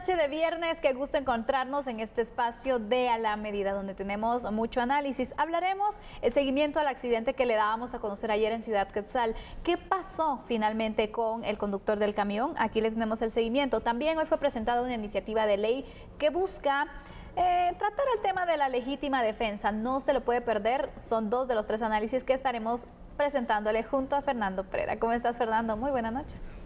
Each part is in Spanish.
noche de viernes, qué gusto encontrarnos en este espacio de A la Medida, donde tenemos mucho análisis. Hablaremos el seguimiento al accidente que le dábamos a conocer ayer en Ciudad Quetzal. ¿Qué pasó finalmente con el conductor del camión? Aquí les tenemos el seguimiento. También hoy fue presentada una iniciativa de ley que busca tratar el tema de la legítima defensa. No se lo puede perder, son dos de los tres análisis que estaremos presentándole junto a Fernando Prera. ¿Cómo estás, Fernando? Muy buenas noches.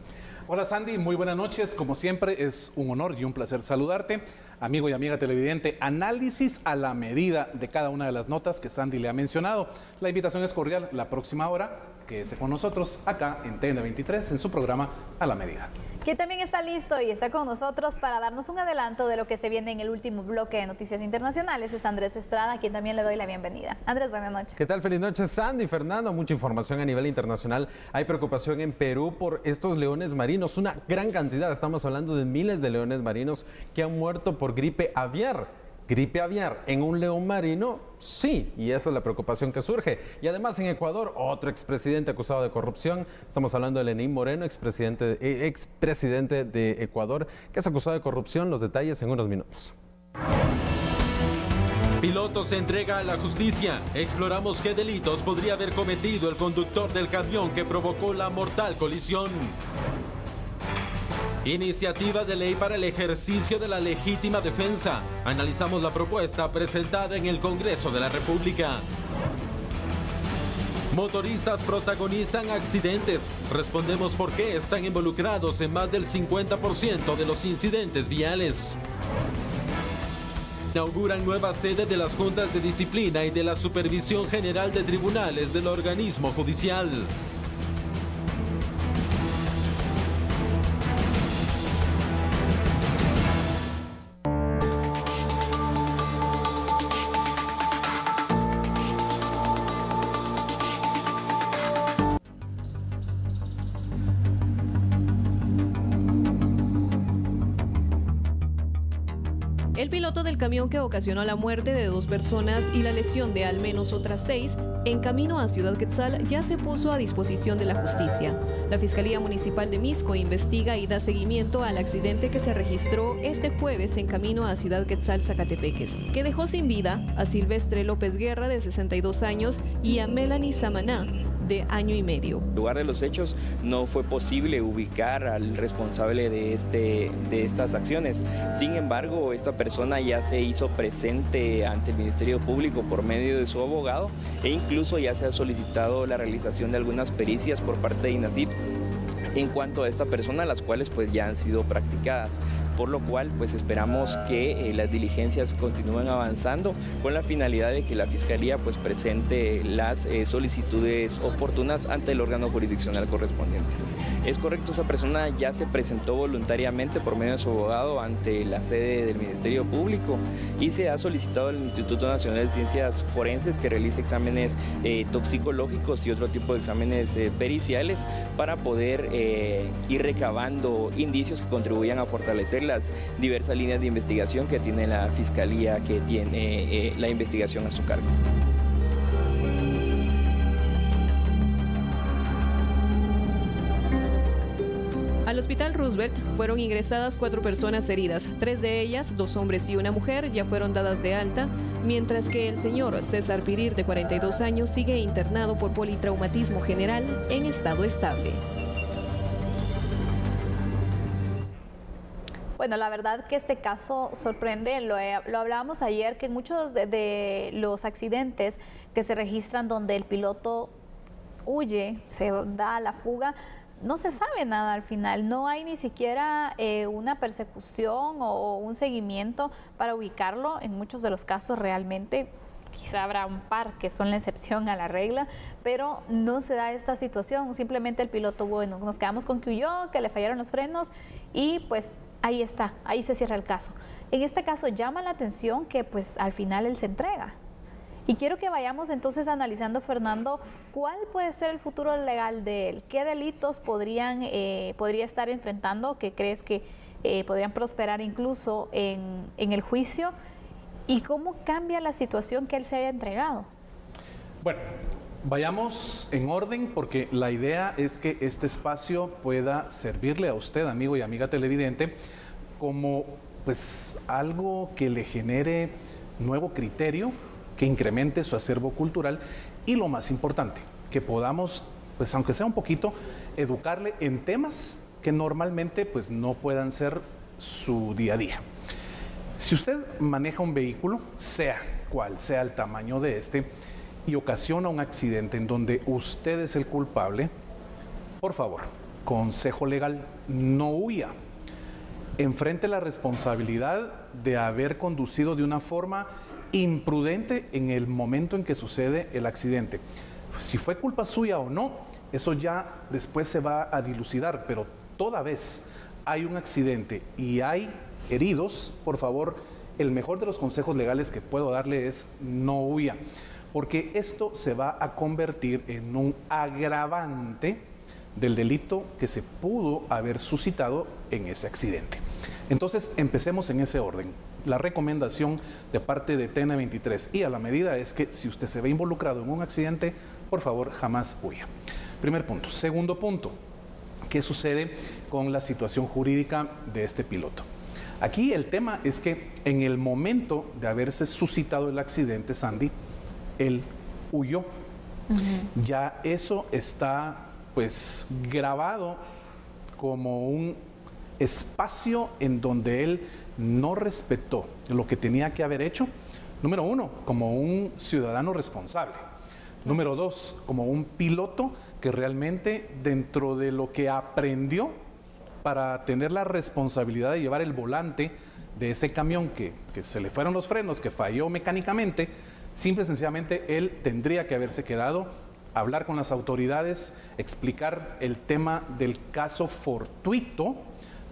Hola Sandy, muy buenas noches. Como siempre es un honor y un placer saludarte. Amigo y amiga televidente, análisis a la medida de cada una de las notas que Sandy le ha mencionado. La invitación es cordial. La próxima hora, quédese con nosotros acá en TN23 en su programa A la Medida. Que también está listo y está con nosotros para darnos un adelanto de lo que se viene en el último bloque de Noticias Internacionales. Es Andrés Estrada, a quien también le doy la bienvenida. Andrés, buenas noches. ¿Qué tal? Feliz noche, Sandy, Fernando. Mucha información a nivel internacional. Hay preocupación en Perú por estos leones marinos, una gran cantidad. Estamos hablando de miles de leones marinos que han muerto por gripe aviar. ¿Gripe aviar en un león marino? Sí, y esa es la preocupación que surge. Y además en Ecuador, otro expresidente acusado de corrupción. Estamos hablando de Lenín Moreno, expresidente de Ecuador, que es acusado de corrupción. Los detalles en unos minutos. Piloto se entrega a la justicia. Exploramos qué delitos podría haber cometido el conductor del camión que provocó la mortal colisión. Iniciativa de ley para el ejercicio de la legítima defensa. Analizamos la propuesta presentada en el Congreso de la República. Motoristas protagonizan accidentes. Respondemos por qué están involucrados en más del 50% de los incidentes viales. Inauguran nueva sede de las juntas de disciplina y de la supervisión general de tribunales del organismo judicial. El piloto del camión que ocasionó la muerte de 2 personas y la lesión de al menos otras 6 en camino a Ciudad Quetzal ya se puso a disposición de la justicia. La Fiscalía Municipal de Misco investiga y da seguimiento al accidente que se registró este jueves en camino a Ciudad Quetzal, Zacatepeques, que dejó sin vida a Silvestre López Guerra, de 62 años, y a Melanie Samaná, de año y medio. En el lugar de los hechos no fue posible ubicar al responsable de estas acciones. Sin embargo, esta persona ya se hizo presente ante el Ministerio Público por medio de su abogado e incluso ya se ha solicitado la realización de algunas pericias por parte de INACIF en cuanto a esta persona, las cuales pues ya han sido practicadas, por lo cual pues esperamos que las diligencias continúen avanzando con la finalidad de que la Fiscalía pues presente las solicitudes oportunas ante el órgano jurisdiccional correspondiente. Es correcto, esa persona ya se presentó voluntariamente por medio de su abogado ante la sede del Ministerio Público y se ha solicitado al Instituto Nacional de Ciencias Forenses que realice exámenes toxicológicos y otro tipo de exámenes periciales para poder ir recabando indicios que contribuyan a fortalecer las diversas líneas de investigación que tiene la Fiscalía, que tiene la investigación a su cargo. Al Hospital Roosevelt fueron ingresadas 4 personas heridas. 3 de ellas, 2 hombres y una mujer, ya fueron dadas de alta, mientras que el señor César Pirir, de 42 años, sigue internado por politraumatismo general en estado estable. Bueno, la verdad que este caso sorprende, lo hablábamos ayer, que muchos de los accidentes que se registran donde el piloto huye, se da a la fuga, no se sabe nada al final, no hay ni siquiera una persecución o un seguimiento para ubicarlo. En muchos de los casos realmente, quizá habrá un par que son la excepción a la regla, pero no se da esta situación. Simplemente el piloto, bueno, nos quedamos con que huyó, que le fallaron los frenos y pues ahí está, ahí se cierra el caso. En este caso llama la atención que pues al final él se entrega. Y quiero que vayamos entonces analizando, Fernando, cuál puede ser el futuro legal de él, qué delitos podría estar enfrentando, que crees que podrían prosperar incluso en el juicio, y cómo cambia la situación que él se haya entregado. Bueno, vayamos en orden porque la idea es que este espacio pueda servirle a usted, amigo y amiga televidente, como pues algo que le genere nuevo criterio, que incremente su acervo cultural y lo más importante, que podamos, pues aunque sea un poquito, educarle en temas que normalmente pues no puedan ser su día a día. Si usted maneja un vehículo, sea cual sea el tamaño de este, y ocasiona un accidente en donde usted es el culpable, por favor, consejo legal, no huya. Enfrente la responsabilidad de haber conducido de una forma imprudente en el momento en que sucede el accidente. Si fue culpa suya o no, eso ya después se va a dilucidar, pero toda vez hay un accidente y hay heridos, por favor, el mejor de los consejos legales que puedo darle es no huya, porque esto se va a convertir en un agravante del delito que se pudo haber suscitado en ese accidente. Entonces, empecemos en ese orden. La recomendación de parte de TN23 y a la medida es que si usted se ve involucrado en un accidente, por favor, jamás huya. Primer punto. Segundo punto, ¿qué sucede con la situación jurídica de este piloto? Aquí el tema es que en el momento de haberse suscitado el accidente, Sandy, él huyó. Ya eso está pues grabado como un espacio en donde él no respetó lo que tenía que haber hecho. Número uno, como un ciudadano responsable. Número dos, como un piloto que realmente dentro de lo que aprendió para tener la responsabilidad de llevar el volante de ese camión que se le fueron los frenos, que falló mecánicamente, simple y sencillamente él tendría que haberse quedado, hablar con las autoridades, explicar el tema del caso fortuito,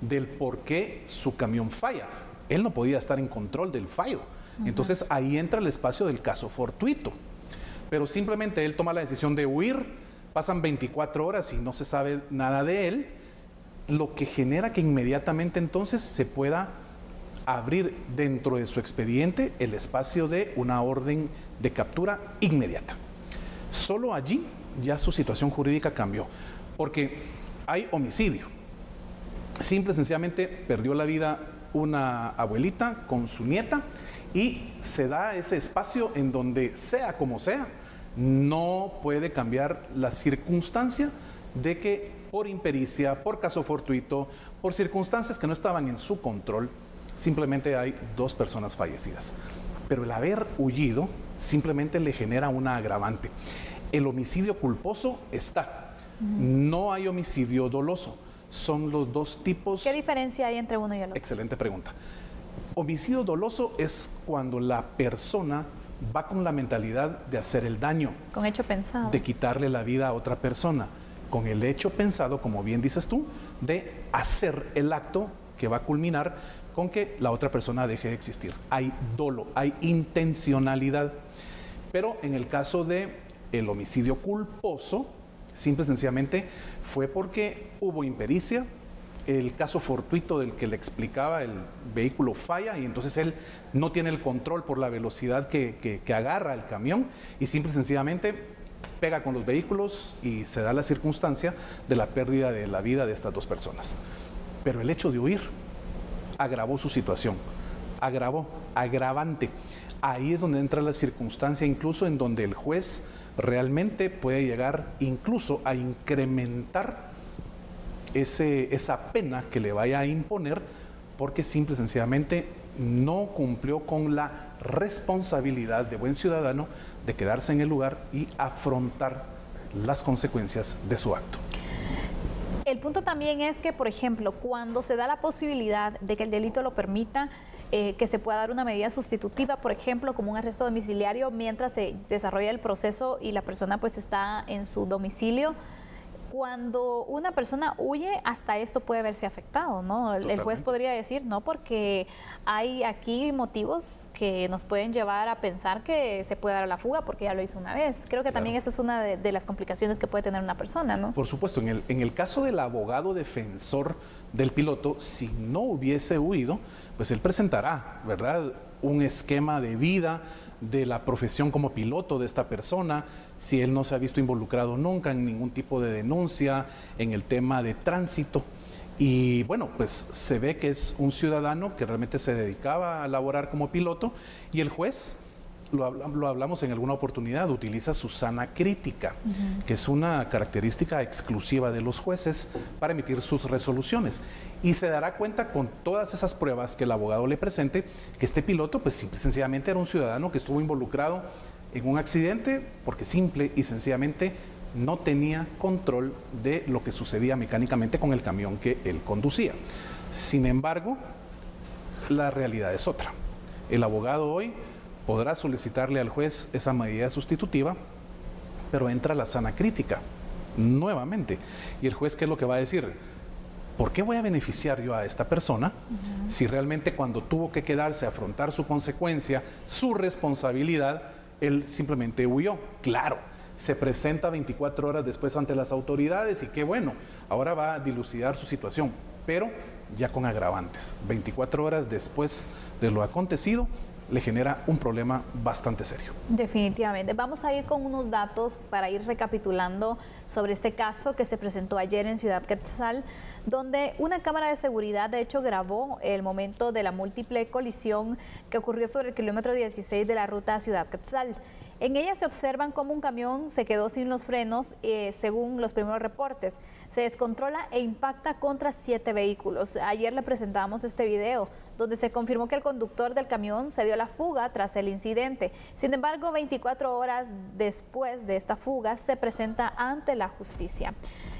del por qué su camión falla. Él no podía estar en control del fallo. Entonces ahí entra el espacio del caso fortuito. Pero simplemente él toma la decisión de huir, pasan 24 horas y no se sabe nada de él, lo que genera que inmediatamente entonces se pueda abrir dentro de su expediente el espacio de una orden de captura inmediata. Solo allí ya su situación jurídica cambió, porque hay homicidio. Simple y sencillamente perdió la vida una abuelita con su nieta y se da ese espacio en donde, sea como sea, no puede cambiar la circunstancia de que por impericia, por caso fortuito, por circunstancias que no estaban en su control, simplemente hay 2 personas fallecidas. Pero el haber huido simplemente le genera una agravante. El homicidio culposo está, no hay homicidio doloso. Son los 2 tipos. ¿Qué diferencia hay entre uno y el otro? Excelente pregunta. Homicidio doloso es cuando la persona va con la mentalidad de hacer el daño. Con hecho pensado. De quitarle la vida a otra persona. Con el hecho pensado, como bien dices tú, de hacer el acto que va a culminar con que la otra persona deje de existir. Hay dolo, hay intencionalidad. Pero en el caso de el homicidio culposo, simple y sencillamente fue porque hubo impericia, el caso fortuito del que le explicaba, el vehículo falla y entonces él no tiene el control por la velocidad que agarra el camión y simple y sencillamente pega con los vehículos y se da la circunstancia de la pérdida de la vida de estas 2 personas. Pero el hecho de huir agravó su situación, agravante. Ahí es donde entra la circunstancia incluso en donde el juez realmente puede llegar incluso a incrementar esa pena que le vaya a imponer porque simple y sencillamente no cumplió con la responsabilidad de buen ciudadano de quedarse en el lugar y afrontar las consecuencias de su acto. El punto también es que, por ejemplo, cuando se da la posibilidad de que el delito lo permita, que se pueda dar una medida sustitutiva, por ejemplo, como un arresto domiciliario mientras se desarrolla el proceso y la persona pues está en su domicilio. Cuando una persona huye, hasta esto puede verse afectado, ¿no? El juez podría decir, no, porque hay aquí motivos que nos pueden llevar a pensar que se puede dar a la fuga porque ya lo hizo una vez. Creo que también esa es una de las complicaciones que puede tener una persona, ¿no? Por supuesto, en el caso del abogado defensor del piloto, si no hubiese huido, pues él presentará, ¿verdad?, un esquema de vida de la profesión como piloto de esta persona, si él no se ha visto involucrado nunca en ningún tipo de denuncia, en el tema de tránsito, Y bueno, pues se ve que es un ciudadano que realmente se dedicaba a laborar como piloto y el juez, lo hablamos en alguna oportunidad, utiliza su sana crítica, que es una característica exclusiva de los jueces para emitir sus resoluciones. Y se dará cuenta con todas esas pruebas que el abogado le presente que este piloto, pues simple y sencillamente era un ciudadano que estuvo involucrado en un accidente porque simple y sencillamente no tenía control de lo que sucedía mecánicamente con el camión que él conducía. Sin embargo, la realidad es otra. El abogado hoy podrá solicitarle al juez esa medida sustitutiva, pero entra la sana crítica nuevamente. Y el juez, ¿qué es lo que va a decir? ¿Por qué voy a beneficiar yo a esta persona si realmente cuando tuvo que quedarse a afrontar su consecuencia, su responsabilidad, él simplemente huyó? Claro, se presenta 24 horas después ante las autoridades y qué bueno, ahora va a dilucidar su situación, pero ya con agravantes. 24 horas después de lo acontecido, le genera un problema bastante serio. Definitivamente. Vamos a ir con unos datos para ir recapitulando sobre este caso que se presentó ayer en Ciudad Quetzal, donde una cámara de seguridad de hecho grabó el momento de la múltiple colisión que ocurrió sobre el kilómetro 16 de la ruta Ciudad Quetzal. En ella se observan cómo un camión se quedó sin los frenos, según los primeros reportes. Se descontrola e impacta contra 7 vehículos. Ayer le presentábamos este video, donde se confirmó que el conductor del camión se dio a la fuga tras el incidente. Sin embargo, 24 horas después de esta fuga, se presenta ante la justicia.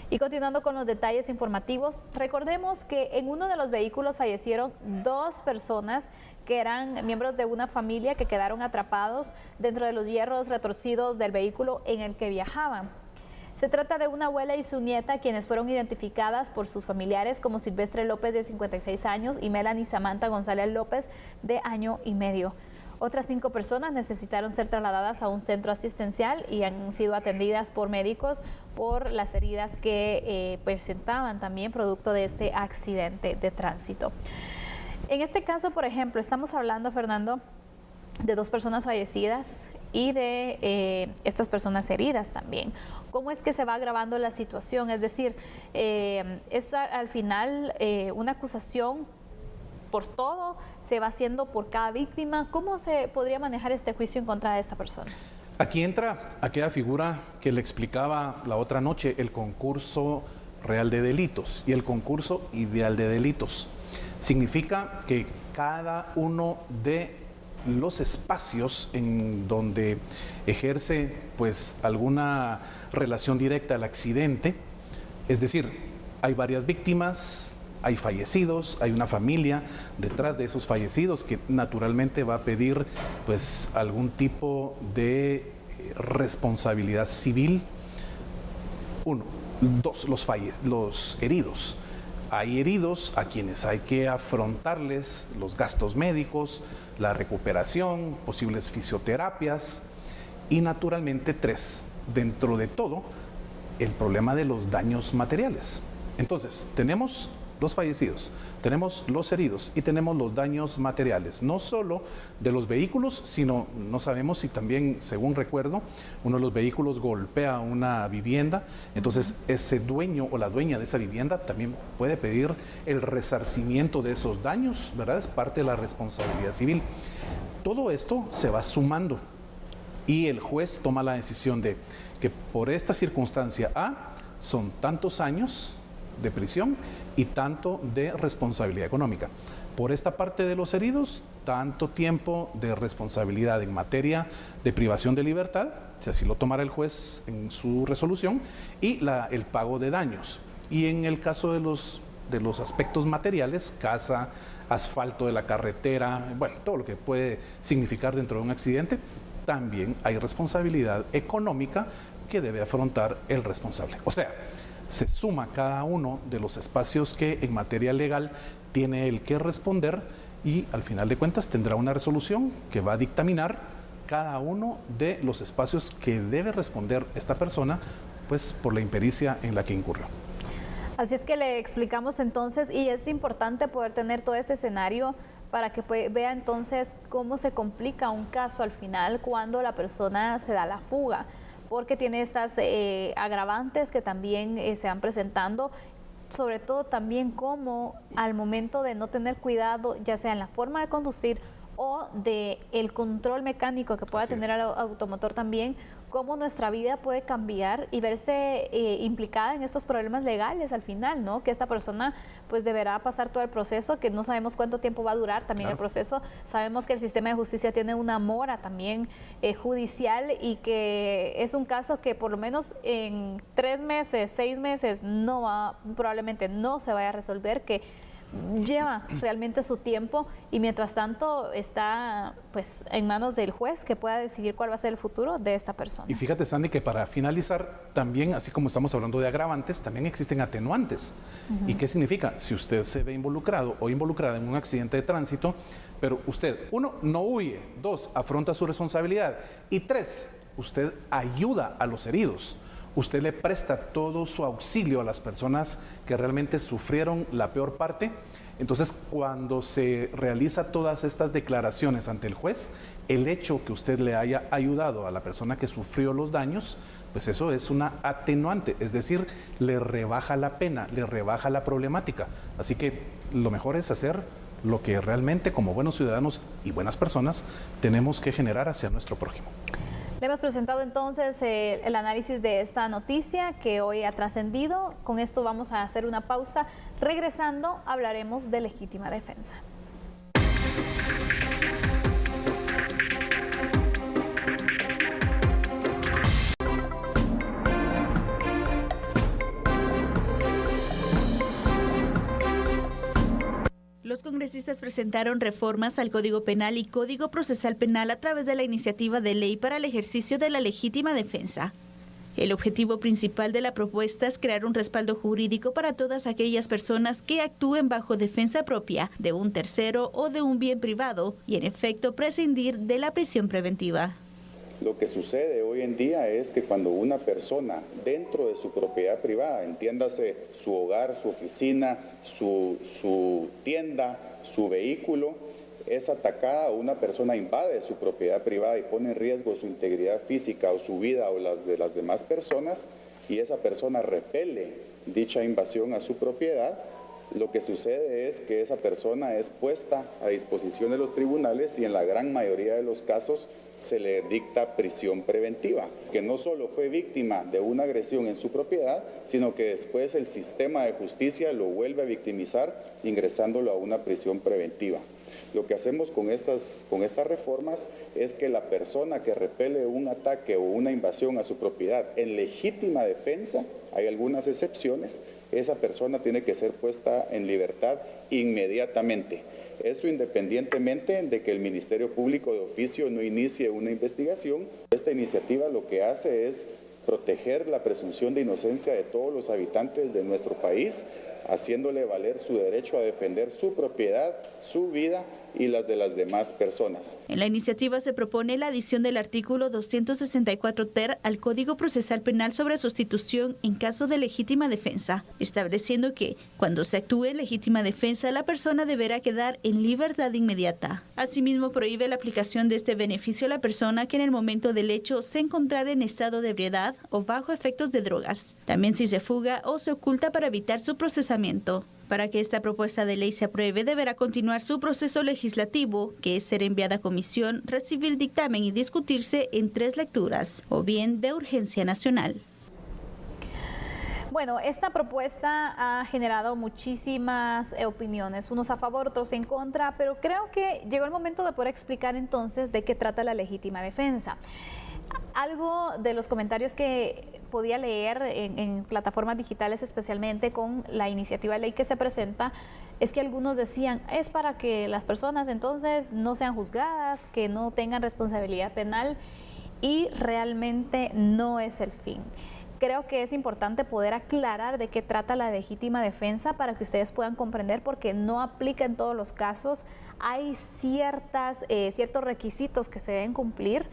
Y continuando con los detalles informativos, recordemos que en uno de los vehículos fallecieron 2 personas que eran miembros de una familia que quedaron atrapados dentro de los hierros retorcidos del vehículo en el que viajaban. Se trata de una abuela y su nieta, quienes fueron identificadas por sus familiares como Silvestre López, de 56 años, y Melanie Samantha González López, de año y medio. Otras 5 personas necesitaron ser trasladadas a un centro asistencial y han sido atendidas por médicos por las heridas que presentaban también producto de este accidente de tránsito. En este caso, por ejemplo, estamos hablando, Fernando, de 2 personas fallecidas y de estas personas heridas también. ¿Cómo es que se va agravando la situación? Es decir, es al final una acusación por todo, se va haciendo por cada víctima. ¿Cómo se podría manejar este juicio en contra de esta persona? Aquí entra aquella figura que le explicaba la otra noche, el concurso real de delitos y el concurso ideal de delitos. Significa que cada uno de los espacios en donde ejerce pues alguna relación directa al accidente, es decir, hay varias víctimas, hay fallecidos, hay una familia detrás de esos fallecidos que naturalmente va a pedir pues algún tipo de responsabilidad civil. 1, 2, los heridos. Hay heridos a quienes hay que afrontarles los gastos médicos, la recuperación, posibles fisioterapias y naturalmente 3, dentro de todo, el problema de los daños materiales. Entonces, tenemos los fallecidos, tenemos los heridos y tenemos los daños materiales, no solo de los vehículos, sino no sabemos si también, según recuerdo, uno de los vehículos golpea una vivienda, entonces ese dueño o la dueña de esa vivienda también puede pedir el resarcimiento de esos daños, ¿verdad? Es parte de la responsabilidad civil. Todo esto se va sumando y el juez toma la decisión de que por esta circunstancia A son tantos años de prisión y tanto de responsabilidad económica. Por esta parte de los heridos, tanto tiempo de responsabilidad en materia de privación de libertad, si así lo tomara el juez en su resolución, y el pago de daños. Y en el caso de los aspectos materiales, casa, asfalto de la carretera, bueno, todo lo que puede significar dentro de un accidente, también hay responsabilidad económica que debe afrontar el responsable. O sea, se suma cada uno de los espacios que en materia legal tiene el que responder y al final de cuentas tendrá una resolución que va a dictaminar cada uno de los espacios que debe responder esta persona pues por la impericia en la que incurrió. Así es que le explicamos entonces, y es importante poder tener todo ese escenario para que vea entonces cómo se complica un caso al final cuando la persona se da la fuga, porque tiene estas agravantes que también se van presentando sobre todo también cómo al momento de no tener cuidado, ya sea en la forma de conducir o de el control mecánico que pueda tener el automotor también, cómo nuestra vida puede cambiar y verse implicada en estos problemas legales al final, ¿no? Que esta persona pues deberá pasar todo el proceso, que no sabemos cuánto tiempo va a durar también el proceso. Sabemos que el sistema de justicia tiene una mora también judicial y que es un caso que por lo menos en 3 meses, 6 meses probablemente no se vaya a resolver, que lleva realmente su tiempo y mientras tanto está pues en manos del juez que pueda decidir cuál va a ser el futuro de esta persona. Y fíjate, Sandy, que para finalizar también, así como estamos hablando de agravantes, también existen atenuantes. ¿Y qué significa? Si usted se ve involucrado o involucrada en un accidente de tránsito, pero usted, 1, no huye, 2, afronta su responsabilidad y 3, usted ayuda a los heridos. Usted le presta todo su auxilio a las personas que realmente sufrieron la peor parte. Entonces, cuando se realiza todas estas declaraciones ante el juez, el hecho que usted le haya ayudado a la persona que sufrió los daños, pues eso es una atenuante, es decir, le rebaja la pena, le rebaja la problemática. Así que lo mejor es hacer lo que realmente como buenos ciudadanos y buenas personas tenemos que generar hacia nuestro prójimo. Le hemos presentado entonces el análisis de esta noticia que hoy ha trascendido. Con esto vamos a hacer una pausa. Regresando, hablaremos de legítima defensa. Los congresistas presentaron reformas al Código Penal y Código Procesal Penal a través de la iniciativa de ley para el ejercicio de la legítima defensa. El objetivo principal de la propuesta es crear un respaldo jurídico para todas aquellas personas que actúen bajo defensa propia de un tercero o de un bien privado y, en efecto, prescindir de la prisión preventiva. Lo que sucede hoy en día es que cuando una persona dentro de su propiedad privada, entiéndase su hogar, su oficina, su tienda, su vehículo, es atacada o una persona invade su propiedad privada y pone en riesgo su integridad física o su vida o las de las demás personas y esa persona repele dicha invasión a su propiedad, lo que sucede es que esa persona es puesta a disposición de los tribunales y en la gran mayoría de los casos se le dicta prisión preventiva, que no solo fue víctima de una agresión en su propiedad, sino que después el sistema de justicia lo vuelve a victimizar ingresándolo a una prisión preventiva. Lo que hacemos con estas reformas es que la persona que repele un ataque o una invasión a su propiedad en legítima defensa, hay algunas excepciones, esa persona tiene que ser puesta en libertad inmediatamente. Eso independientemente de que el Ministerio Público de oficio no inicie una investigación. Esta iniciativa lo que hace es proteger la presunción de inocencia de todos los habitantes de nuestro país, haciéndole valer su derecho a defender su propiedad, su vida y las de las demás personas. En la iniciativa se propone la adición del artículo 264 ter al Código Procesal Penal sobre sustitución en caso de legítima defensa, estableciendo que, cuando se actúe en legítima defensa, la persona deberá quedar en libertad inmediata. Asimismo, prohíbe la aplicación de este beneficio a la persona que en el momento del hecho se encontrara en estado de ebriedad o bajo efectos de drogas. También si se fuga o se oculta para evitar su procesamiento. Para que esta propuesta de ley se apruebe, deberá continuar su proceso legislativo, que es ser enviada a comisión, recibir dictamen y discutirse en 3 lecturas, o bien de urgencia nacional. Bueno, esta propuesta ha generado muchísimas opiniones, unos a favor, otros en contra, pero creo que llegó el momento de poder explicar entonces de qué trata la legítima defensa. Algo de los comentarios que podía leer en plataformas digitales, especialmente con la iniciativa de ley que se presenta, es que algunos decían, es para que las personas entonces no sean juzgadas, que no tengan responsabilidad penal, y realmente no es el fin. Creo que es importante poder aclarar de qué trata la legítima defensa para que ustedes puedan comprender, porque no aplica en todos los casos. Hay ciertos requisitos que se deben cumplir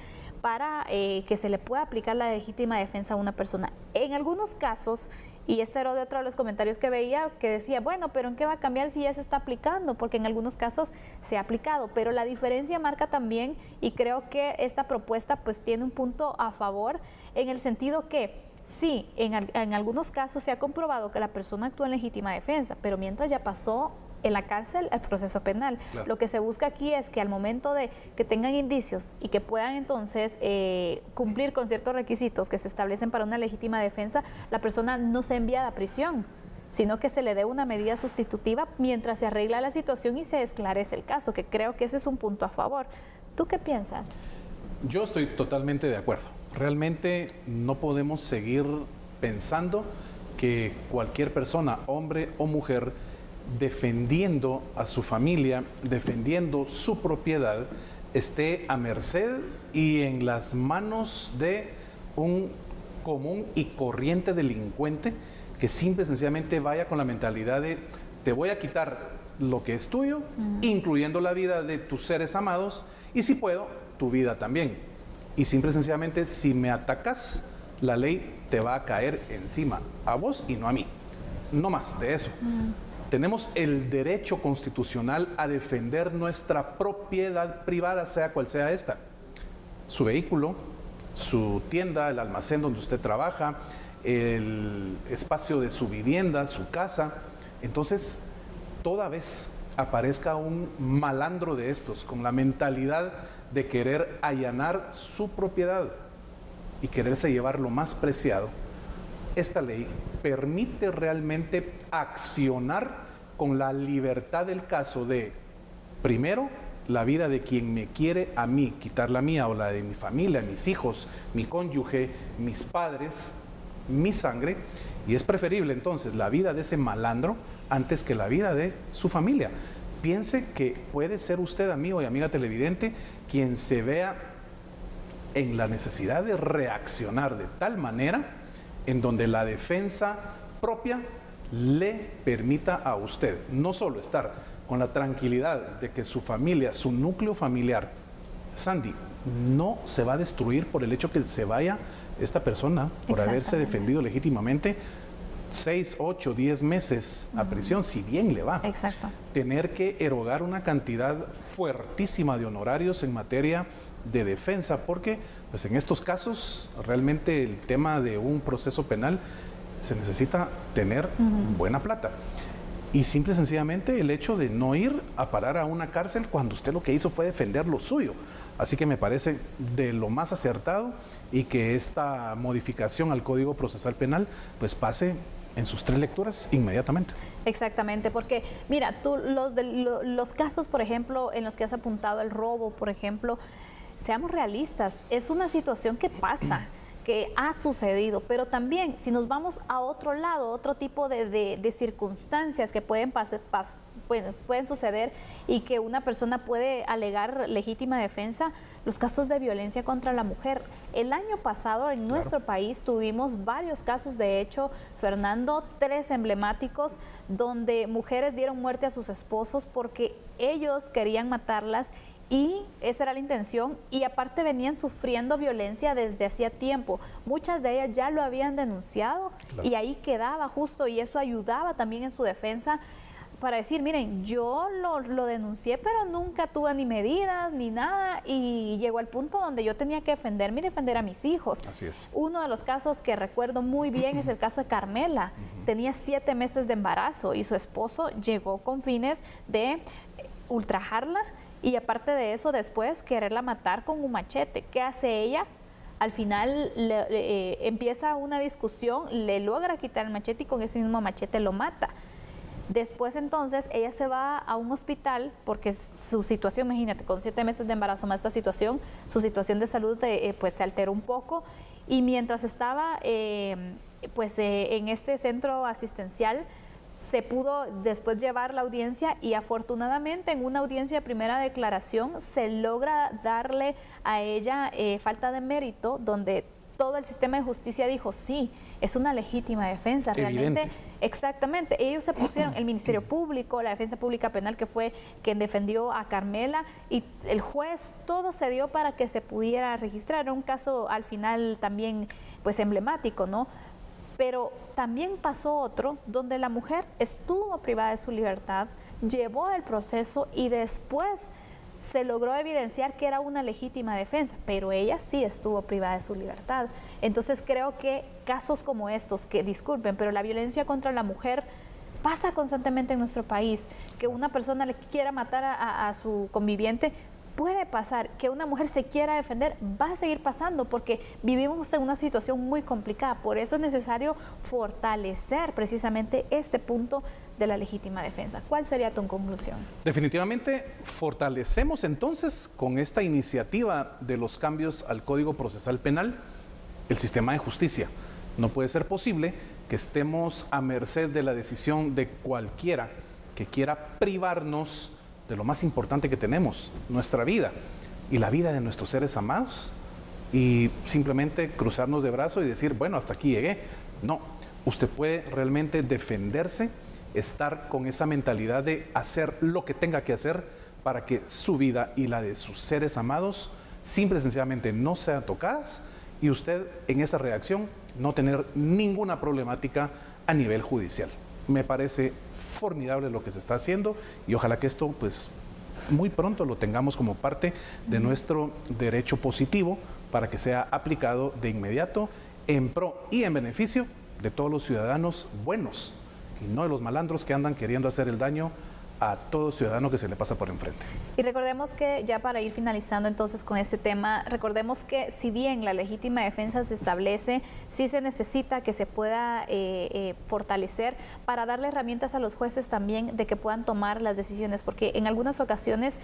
para que se le pueda aplicar la legítima defensa a una persona. En algunos casos, y este era de otro de los comentarios que veía, que decía, bueno, pero ¿en qué va a cambiar si ya se está aplicando? Porque en algunos casos se ha aplicado, pero la diferencia marca también, y creo que esta propuesta pues tiene un punto a favor, en el sentido que sí, en algunos casos se ha comprobado que la persona actúa en legítima defensa, pero mientras ya pasó en la cárcel el proceso penal. Claro. Lo que se busca aquí es que al momento de que tengan indicios y que puedan entonces cumplir con ciertos requisitos que se establecen para una legítima defensa, la persona no sea enviada a prisión, sino que se le dé una medida sustitutiva mientras se arregla la situación y se esclarece el caso, que creo que ese es un punto a favor. ¿Tú qué piensas? Yo estoy totalmente de acuerdo. Realmente no podemos seguir pensando que cualquier persona, hombre o mujer, defendiendo a su familia, defendiendo su propiedad, esté a merced y en las manos de un común y corriente delincuente que simple y sencillamente vaya con la mentalidad de te voy a quitar lo que es tuyo, incluyendo la vida de tus seres amados y si puedo, tu vida también. Y simple y sencillamente si me atacas, la ley te va a caer encima, a vos y no a mí. No más de eso. Tenemos el derecho constitucional a defender nuestra propiedad privada, sea cual sea esta. Su vehículo, su tienda, el almacén donde usted trabaja, el espacio de su vivienda, su casa. Entonces, toda vez aparezca un malandro de estos con la mentalidad de querer allanar su propiedad y quererse llevar lo más preciado, esta ley permite realmente accionar con la libertad del caso de, primero, la vida de quien me quiere a mí, quitar la mía o la de mi familia, mis hijos, mi cónyuge, mis padres, mi sangre, y es preferible entonces la vida de ese malandro antes que la vida de su familia. Piense que puede ser usted, amigo y amiga televidente, quien se vea en la necesidad de reaccionar de tal manera en donde la defensa propia le permita a usted no solo estar con la tranquilidad de que su familia, su núcleo familiar, Sandy, no se va a destruir por el hecho que se vaya esta persona por haberse defendido legítimamente 6, 8, 10 meses a prisión, si bien le va. Exacto. Tener que erogar una cantidad fuertísima de honorarios en materia de defensa, porque pues en estos casos realmente el tema de un proceso penal se necesita tener buena plata. Y simple y sencillamente el hecho de no ir a parar a una cárcel cuando usted lo que hizo fue defender lo suyo. Así que me parece de lo más acertado y que esta modificación al Código Procesal Penal pues pase en sus 3 lecturas inmediatamente. Exactamente, porque mira, tú los casos, por ejemplo, en los que has apuntado el robo, por ejemplo, seamos realistas, es una situación que pasa, que ha sucedido, pero también si nos vamos a otro lado, otro tipo de circunstancias que pueden suceder y que una persona puede alegar legítima defensa, los casos de violencia contra la mujer. El año pasado en nuestro país tuvimos varios casos, de hecho, Fernando, 3 emblemáticos, donde mujeres dieron muerte a sus esposos porque ellos querían matarlas y esa era la intención, y aparte venían sufriendo violencia desde hacía tiempo. Muchas de ellas ya lo habían denunciado y ahí quedaba justo, y eso ayudaba también en su defensa para decir, miren, yo lo denuncié, pero nunca tuve ni medidas ni nada, y llegó al punto donde yo tenía que defenderme y defender a mis hijos. Así es. Uno de los casos que recuerdo muy bien es el caso de Carmela. Tenía 7 meses de embarazo y su esposo llegó con fines de ultrajarla y aparte de eso después quererla matar con un machete. ¿Qué hace ella? Al final empieza una discusión, le logra quitar el machete y con ese mismo machete lo mata. Después entonces ella se va a un hospital porque su situación, imagínate, con 7 meses de embarazo más esta situación, su situación de salud pues se alteró un poco, y mientras estaba en este centro asistencial se pudo después llevar la audiencia, y afortunadamente en una audiencia de primera declaración se logra darle a ella falta de mérito, donde todo el sistema de justicia dijo sí, es una legítima defensa. Evidente. Realmente, exactamente, ellos se pusieron, el Ministerio Público, la Defensa Pública Penal, que fue quien defendió a Carmela, y el juez, todo se dio para que se pudiera registrar. Era un caso al final también pues emblemático, ¿no? Pero también pasó otro donde la mujer estuvo privada de su libertad, llevó el proceso y después se logró evidenciar que era una legítima defensa, pero ella sí estuvo privada de su libertad. Entonces creo que casos como estos, que disculpen, pero la violencia contra la mujer pasa constantemente en nuestro país, que una persona le quiera matar a su conviviente, puede pasar, que una mujer se quiera defender, va a seguir pasando porque vivimos en una situación muy complicada. Por eso es necesario fortalecer precisamente este punto de la legítima defensa. ¿Cuál sería tu conclusión? Definitivamente fortalecemos entonces con esta iniciativa de los cambios al Código Procesal Penal el sistema de justicia. No puede ser posible que estemos a merced de la decisión de cualquiera que quiera privarnos de lo más importante que tenemos, nuestra vida y la vida de nuestros seres amados, y simplemente cruzarnos de brazos y decir, bueno, hasta aquí llegué. No, usted puede realmente defenderse, estar con esa mentalidad de hacer lo que tenga que hacer para que su vida y la de sus seres amados simple y sencillamente no sean tocadas, y usted en esa reacción no tener ninguna problemática a nivel judicial. Me parece formidable lo que se está haciendo y ojalá que esto pues muy pronto lo tengamos como parte de nuestro derecho positivo para que sea aplicado de inmediato en pro y en beneficio de todos los ciudadanos buenos y no de los malandros que andan queriendo hacer el daño a todo ciudadano que se le pasa por enfrente. Y recordemos que, ya para ir finalizando entonces con este tema, recordemos que si bien la legítima defensa se establece, sí se necesita que se pueda fortalecer para darle herramientas a los jueces también de que puedan tomar las decisiones, porque en algunas ocasiones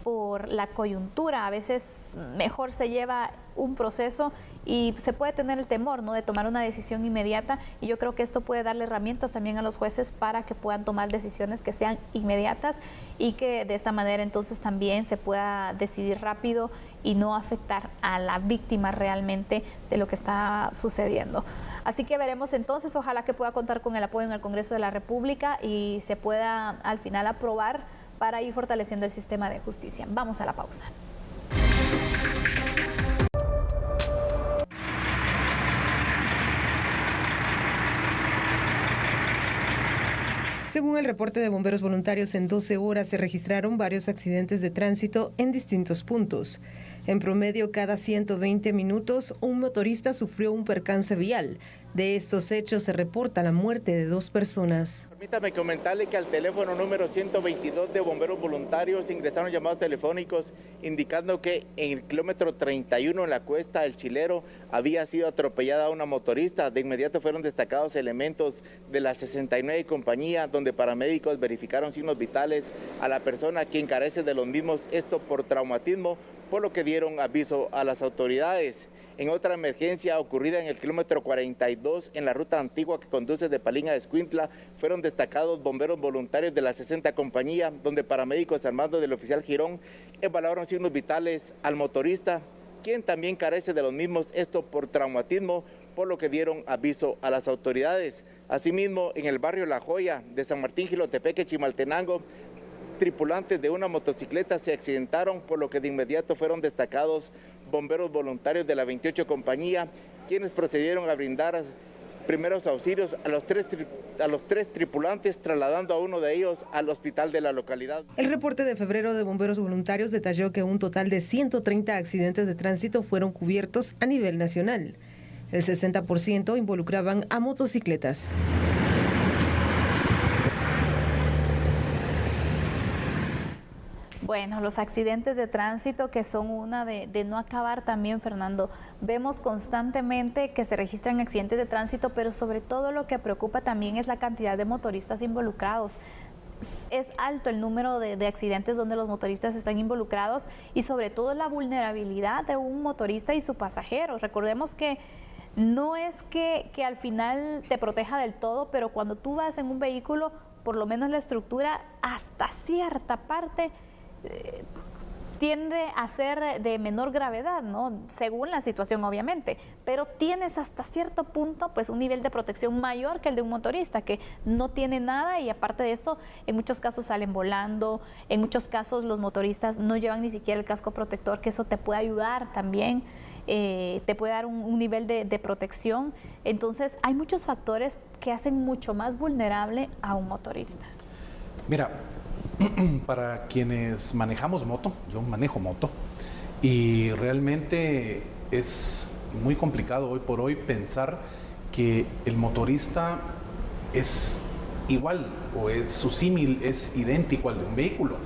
por la coyuntura a veces mejor se lleva un proceso y se puede tener el temor, ¿no?, de tomar una decisión inmediata, y yo creo que esto puede darle herramientas también a los jueces para que puedan tomar decisiones que sean inmediatas y que de esta manera entonces también se pueda decidir rápido y no afectar a la víctima realmente de lo que está sucediendo. Así que veremos entonces, ojalá que pueda contar con el apoyo en el Congreso de la República y se pueda al final aprobar para ir fortaleciendo el sistema de justicia. Vamos a la pausa. Según el reporte de bomberos voluntarios, en 12 horas se registraron varios accidentes de tránsito en distintos puntos. En promedio, cada 120 minutos, un motorista sufrió un percance vial. De estos hechos se reporta la muerte de 2 personas. Permítame comentarle que al teléfono número 122 de bomberos voluntarios ingresaron llamados telefónicos indicando que en el kilómetro 31 en la cuesta del Chilero había sido atropellada una motorista. De inmediato fueron destacados elementos de la 69 compañía, donde paramédicos verificaron signos vitales a la persona, quien carece de los mismos, esto por traumatismo, por lo que dieron aviso a las autoridades. En otra emergencia ocurrida en el kilómetro 42 en la ruta antigua que conduce de Palín a Escuintla, fueron destacados bomberos voluntarios de la 60 compañía, donde paramédicos al mando del oficial Girón evaluaron signos vitales al motorista, quien también carece de los mismos, esto por traumatismo, por lo que dieron aviso a las autoridades. Asimismo, en el barrio La Joya de San Martín, Jilotepeque, Chimaltenango, tripulantes de una motocicleta se accidentaron, por lo que de inmediato fueron destacados bomberos voluntarios de la 28 compañía, quienes procedieron a brindar primeros auxilios a los tres tripulantes, trasladando a uno de ellos al hospital de la localidad. El reporte de febrero de bomberos voluntarios detalló que un total de 130 accidentes de tránsito fueron cubiertos a nivel nacional. El 60% involucraban a motocicletas. Bueno, los accidentes de tránsito que son una de no acabar también, Fernando. Vemos constantemente que se registran accidentes de tránsito, pero sobre todo lo que preocupa también es la cantidad de motoristas involucrados. Es alto el número de accidentes donde los motoristas están involucrados y sobre todo la vulnerabilidad de un motorista y su pasajero. Recordemos que no es que al final te proteja del todo, pero cuando tú vas en un vehículo, por lo menos la estructura hasta cierta parte tiende a ser de menor gravedad, ¿no?, según la situación obviamente, pero tienes hasta cierto punto pues un nivel de protección mayor que el de un motorista que no tiene nada, y aparte de esto en muchos casos salen volando, en muchos casos los motoristas no llevan ni siquiera el casco protector, que eso te puede ayudar también, te puede dar un nivel de protección. Entonces hay muchos factores que hacen mucho más vulnerable a un motorista. Mira, para quienes manejamos moto, yo manejo moto, y realmente es muy complicado hoy por hoy pensar que el motorista es igual o su símil es idéntico al de un vehículo.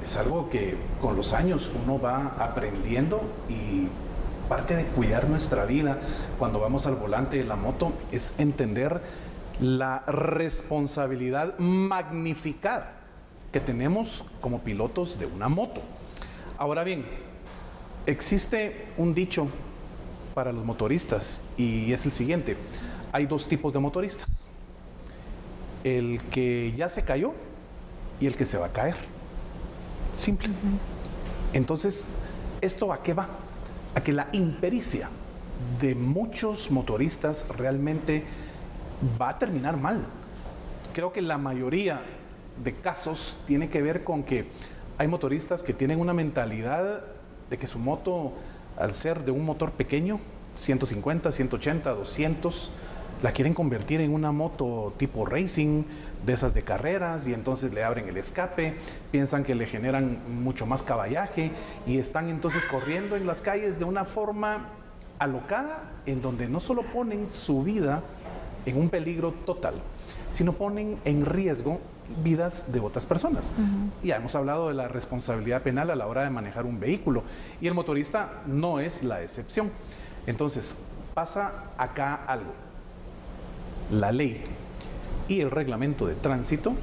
Es algo que con los años uno va aprendiendo, y parte de cuidar nuestra vida cuando vamos al volante de la moto es entender la responsabilidad magnificada que tenemos como pilotos de una moto. Ahora bien, existe un dicho para los motoristas y es el siguiente: hay dos tipos de motoristas, el que ya se cayó y el que se va a caer. Simple. Entonces, ¿esto a qué va? A que la impericia de muchos motoristas realmente va a terminar mal. Creo que la mayoría de casos tiene que ver con que hay motoristas que tienen una mentalidad de que su moto, al ser de un motor pequeño, 150, 180, 200, la quieren convertir en una moto tipo racing, de esas de carreras, y entonces le abren el escape, piensan que le generan mucho más caballaje y están entonces corriendo en las calles de una forma alocada, en donde no solo ponen su vida en un peligro total, sino ponen en riesgo vidas de otras personas. Ya hemos hablado de la responsabilidad penal a la hora de manejar un vehículo, y el motorista no es la excepción. Entonces, pasa acá algo. La ley y el reglamento de tránsito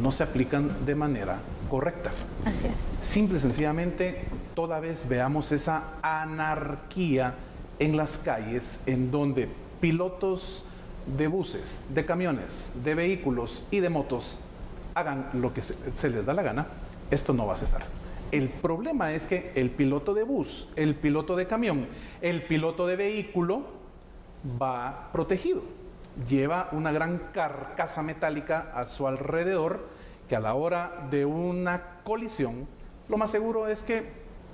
no se aplican de manera correcta. Así es. Simple y sencillamente, toda vez veamos esa anarquía en las calles, en donde pilotos de buses, de camiones, de vehículos y de motos hagan lo que se les da la gana, esto no va a cesar. El problema es que el piloto de bus, el piloto de camión, el piloto de vehículo va protegido. Lleva una gran carcasa metálica a su alrededor, que a la hora de una colisión, lo más seguro es que,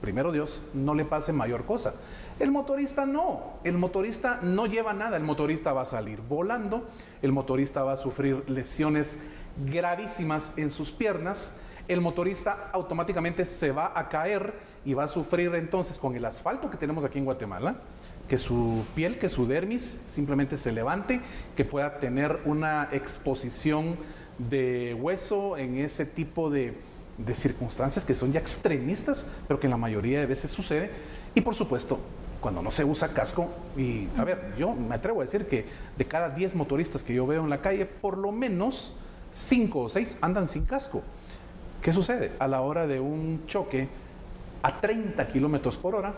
primero Dios, no le pase mayor cosa. El motorista no lleva nada, el motorista va a salir volando, el motorista va a sufrir lesiones gravísimas en sus piernas, el motorista automáticamente se va a caer y va a sufrir entonces con el asfalto que tenemos aquí en Guatemala, que su piel, que su dermis simplemente se levante, que pueda tener una exposición de hueso en ese tipo de circunstancias que son ya extremistas, pero que en la mayoría de veces sucede. Y por supuesto, cuando no se usa casco, y a ver, yo me atrevo a decir que de cada 10 motoristas que yo veo en la calle, por lo menos 5 o 6 andan sin casco. ¿Qué sucede? A la hora de un choque a 30 kilómetros por hora,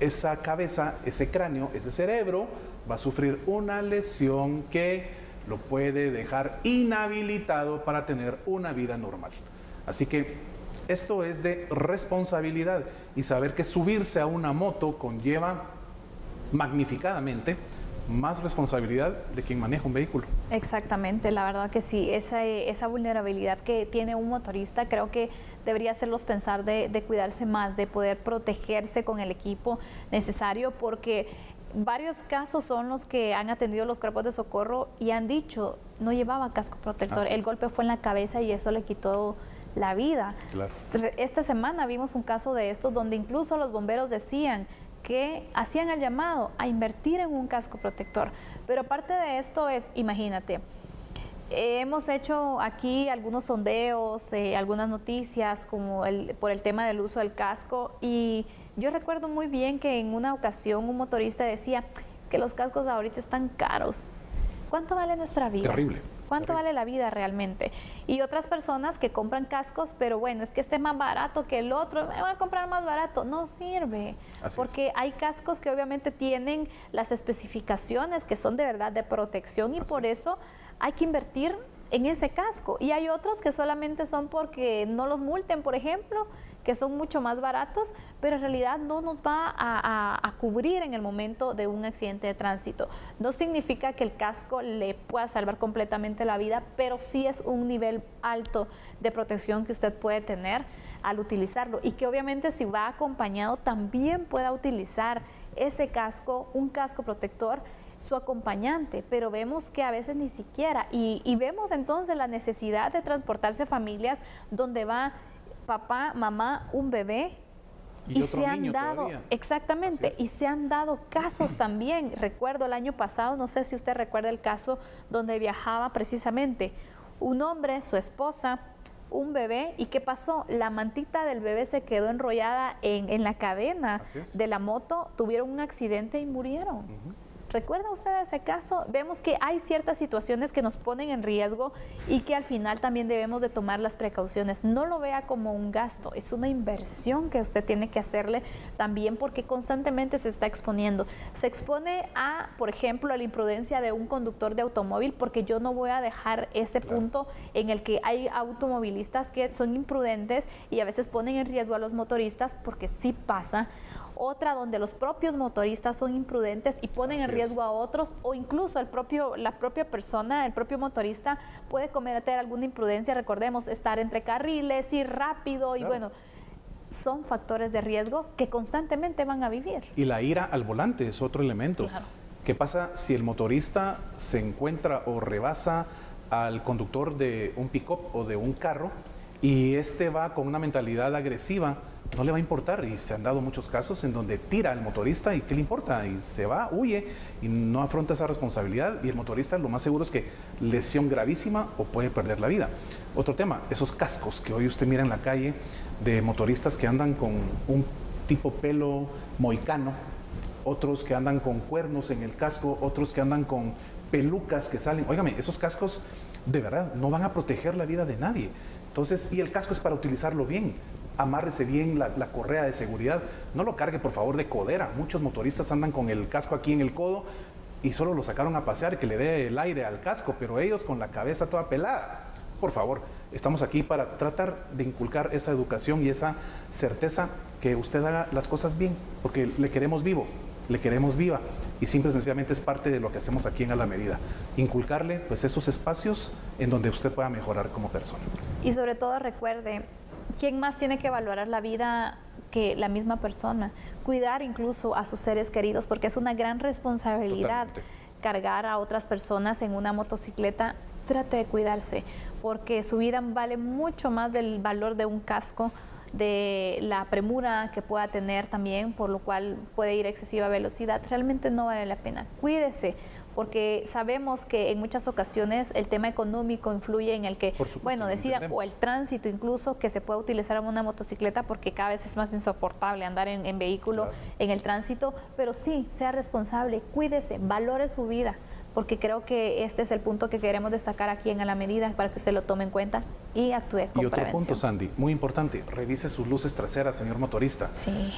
esa cabeza, ese cráneo, ese cerebro va a sufrir una lesión que lo puede dejar inhabilitado para tener una vida normal. Así que esto es de responsabilidad, y saber que subirse a una moto conlleva magnificadamente más responsabilidad de quien maneja un vehículo. Exactamente, la verdad que sí, esa vulnerabilidad que tiene un motorista creo que debería hacerlos pensar de cuidarse más, de poder protegerse con el equipo necesario, porque varios casos son los que han atendido los cuerpos de socorro y han dicho, no llevaba casco protector, el golpe fue en la cabeza y eso le quitó la vida. Claro. Esta semana vimos un caso de estos donde incluso los bomberos decían que hacían el llamado a invertir en un casco protector. Pero aparte de esto es, imagínate, hemos hecho aquí algunos sondeos, algunas noticias como por el tema del uso del casco, y yo recuerdo muy bien que en una ocasión un motorista decía, es que los cascos ahorita están caros. ¿Cuánto vale nuestra vida? Terrible. ¿Cuánto vale la vida realmente? Y otras personas que compran cascos, pero bueno, es que este es más barato que el otro, me voy a comprar más barato. No sirve, porque hay cascos que obviamente tienen las especificaciones que son de verdad de protección, y por eso hay que invertir en ese casco. Y hay otros que solamente son porque no los multen, por ejemplo, que son mucho más baratos, pero en realidad no nos va a cubrir en el momento de un accidente de tránsito. No significa que el casco le pueda salvar completamente la vida, pero sí es un nivel alto de protección que usted puede tener al utilizarlo, y que obviamente si va acompañado también pueda utilizar ese casco, un casco protector, su acompañante, pero vemos que a veces ni siquiera, y vemos entonces la necesidad de transportarse familias donde va papá, mamá, un bebé, y se han dado, todavía. Exactamente, y se han dado casos también. Recuerdo el año pasado, no sé si usted recuerda el caso donde viajaba precisamente un hombre, su esposa, un bebé, ¿y qué pasó? La mantita del bebé se quedó enrollada en la cadena de la moto, tuvieron un accidente y murieron. ¿Recuerda usted ese caso? Vemos que hay ciertas situaciones que nos ponen en riesgo y que al final también debemos de tomar las precauciones. No lo vea como un gasto, es una inversión que usted tiene que hacerle también porque constantemente se está exponiendo. Se expone a, por ejemplo, a la imprudencia de un conductor de automóvil, porque yo no voy a dejar ese punto en el que hay automovilistas que son imprudentes y a veces ponen en riesgo a los motoristas, porque sí pasa. Otra donde los propios motoristas son imprudentes y ponen en riesgo a otros, o incluso la propia persona, el propio motorista puede cometer alguna imprudencia. Recordemos, estar entre carriles, ir rápido y bueno, son factores de riesgo que constantemente van a vivir. Y la ira al volante es otro elemento. ¿Qué pasa si el motorista se encuentra o rebasa al conductor de un pick-up o de un carro y este va con una mentalidad agresiva? No le va a importar, y se han dado muchos casos en donde tira al motorista y ¿qué le importa? Y se va, huye y no afronta esa responsabilidad, y el motorista lo más seguro es que lesión gravísima o puede perder la vida. Otro tema, esos cascos que hoy usted mira en la calle de motoristas que andan con un tipo pelo mohicano, otros que andan con cuernos en el casco, otros que andan con pelucas que salen. Óigame, esos cascos de verdad no van a proteger la vida de nadie. Entonces, y el casco es para utilizarlo bien. Amárrese bien la correa de seguridad, no lo cargue por favor de codera. Muchos motoristas andan con el casco aquí en el codo y solo lo sacaron a pasear, que le dé el aire al casco, pero ellos con la cabeza toda pelada. Por favor, estamos aquí para tratar de inculcar esa educación y esa certeza que usted haga las cosas bien, porque le queremos vivo, le queremos viva, y simple y sencillamente es parte de lo que hacemos aquí en A la Medida, inculcarle pues esos espacios en donde usted pueda mejorar como persona. Y sobre todo recuerde, ¿quién más tiene que valorar la vida que la misma persona? Cuidar incluso a sus seres queridos, porque es una gran responsabilidad. Totalmente. Cargar a otras personas en una motocicleta. Trate de cuidarse, porque su vida vale mucho más del valor de un casco, de la premura que pueda tener también, por lo cual puede ir a excesiva velocidad. Realmente no vale la pena. Cuídese, porque sabemos que en muchas ocasiones el tema económico influye en el que, bueno, decidan, o el tránsito incluso, que se pueda utilizar una motocicleta, porque cada vez es más insoportable andar en vehículo en el tránsito, pero sí, sea responsable, cuídese, valore su vida, porque creo que este es el punto que queremos destacar aquí en A la Medida, para que usted lo tome en cuenta y actúe con prevención. Y otro punto, Sandy, muy importante, revise sus luces traseras, señor motorista. Sí.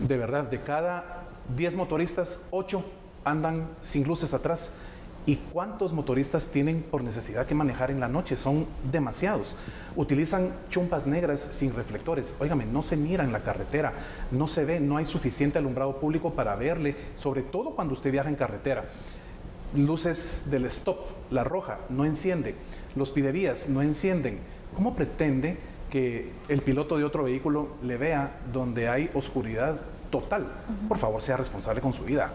De verdad, de cada 10 motoristas, 8 andan sin luces atrás. ¿Y cuántos motoristas tienen por necesidad que manejar en la noche? Son demasiados. Utilizan chumpas negras sin reflectores. Óigame, no se mira en la carretera, no se ve, no hay suficiente alumbrado público para verle, sobre todo cuando usted viaja en carretera. Luces del stop, la roja, no enciende. Los pidevías no encienden. ¿Cómo pretende que el piloto de otro vehículo le vea donde hay oscuridad total? Por favor, sea responsable con su vida.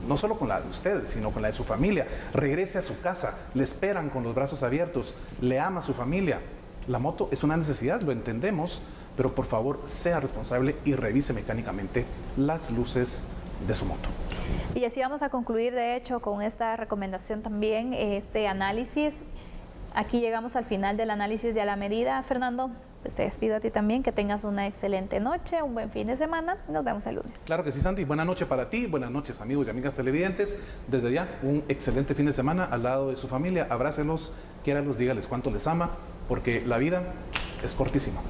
No solo con la de usted, sino con la de su familia. Regrese a su casa, le esperan con los brazos abiertos, le ama a su familia. La moto es una necesidad, lo entendemos, pero por favor sea responsable y revise mecánicamente las luces de su moto. Y así vamos a concluir, de hecho, con esta recomendación también, este análisis. Aquí llegamos al final del análisis de A la Medida. Fernando, pues te despido a ti también, que tengas una excelente noche, un buen fin de semana. Nos vemos el lunes. Claro que sí, Sandy. Buenas noches para ti, buenas noches amigos y amigas televidentes. Desde ya, un excelente fin de semana al lado de su familia. Abrácenlos, quiéranlos, dígales cuánto les ama, porque la vida es cortísima.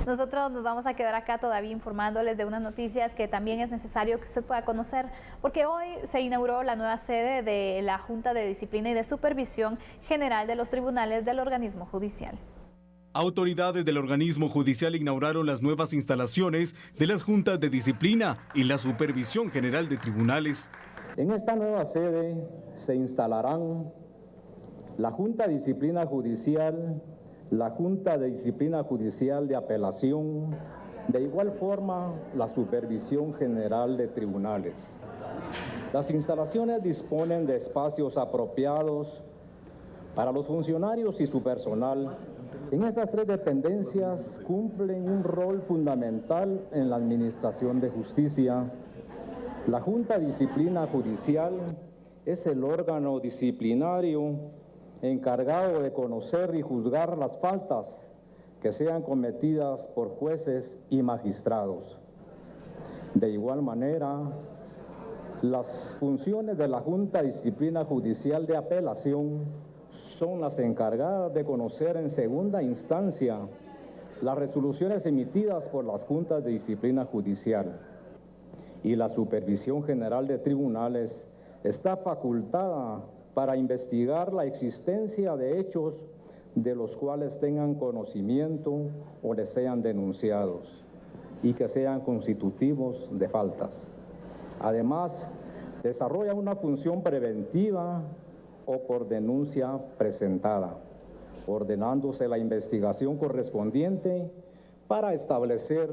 Nosotros nos vamos a quedar acá todavía informándoles de unas noticias que también es necesario que usted pueda conocer, porque hoy se inauguró la nueva sede de la Junta de Disciplina y de Supervisión General de los Tribunales del Organismo Judicial. Autoridades del organismo judicial inauguraron las nuevas instalaciones de las Juntas de Disciplina y la Supervisión General de Tribunales. En esta nueva sede se instalarán la Junta de Disciplina Judicial, la Junta de Disciplina Judicial de Apelación, de igual forma la Supervisión General de Tribunales. Las instalaciones disponen de espacios apropiados para los funcionarios y su personal. En estas tres dependencias cumplen un rol fundamental en la administración de justicia. La Junta de Disciplina Judicial es el órgano disciplinario encargado de conocer y juzgar las faltas que sean cometidas por jueces y magistrados. De igual manera, las funciones de la Junta de Disciplina Judicial de Apelación son las encargadas de conocer en segunda instancia las resoluciones emitidas por las Juntas de Disciplina Judicial. Y la Supervisión General de Tribunales está facultada para investigar la existencia de hechos de los cuales tengan conocimiento o les sean denunciados y que sean constitutivos de faltas. Además, desarrolla una función preventiva o por denuncia presentada, ordenándose la investigación correspondiente para establecer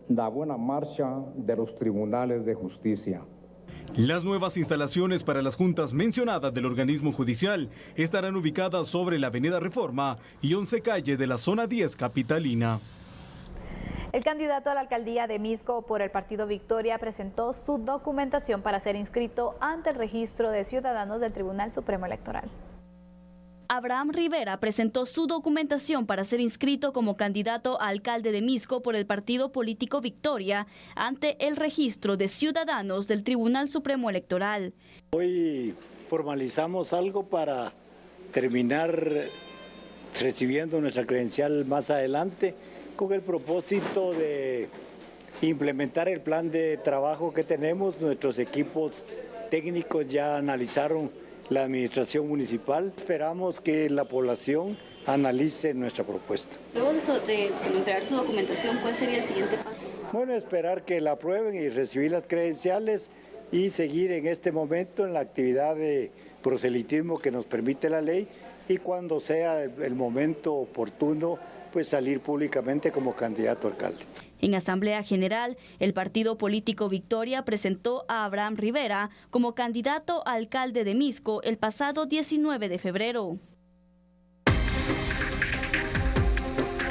la buena marcha de los tribunales de justicia. Las nuevas instalaciones para las juntas mencionadas del organismo judicial estarán ubicadas sobre la Avenida Reforma y 11 Calle de la Zona 10 capitalina. El candidato a la alcaldía de Misco por el partido Victoria presentó su documentación para ser inscrito ante el registro de ciudadanos del Tribunal Supremo Electoral. Abraham Rivera presentó su documentación para ser inscrito como candidato a alcalde de Misco por el partido político Victoria ante el registro de ciudadanos del Tribunal Supremo Electoral. Hoy formalizamos algo para terminar recibiendo nuestra credencial más adelante con el propósito de implementar el plan de trabajo que tenemos. Nuestros equipos técnicos ya analizaron la administración municipal. Esperamos que la población analice nuestra propuesta. Luego de entregar su documentación, ¿cuál sería el siguiente paso? Bueno, esperar que la aprueben y recibir las credenciales y seguir en este momento en la actividad de proselitismo que nos permite la ley, y cuando sea el momento oportuno, pues salir públicamente como candidato a alcalde. En Asamblea General, el partido político Victoria presentó a Abraham Rivera como candidato a alcalde de Misco el pasado 19 de febrero.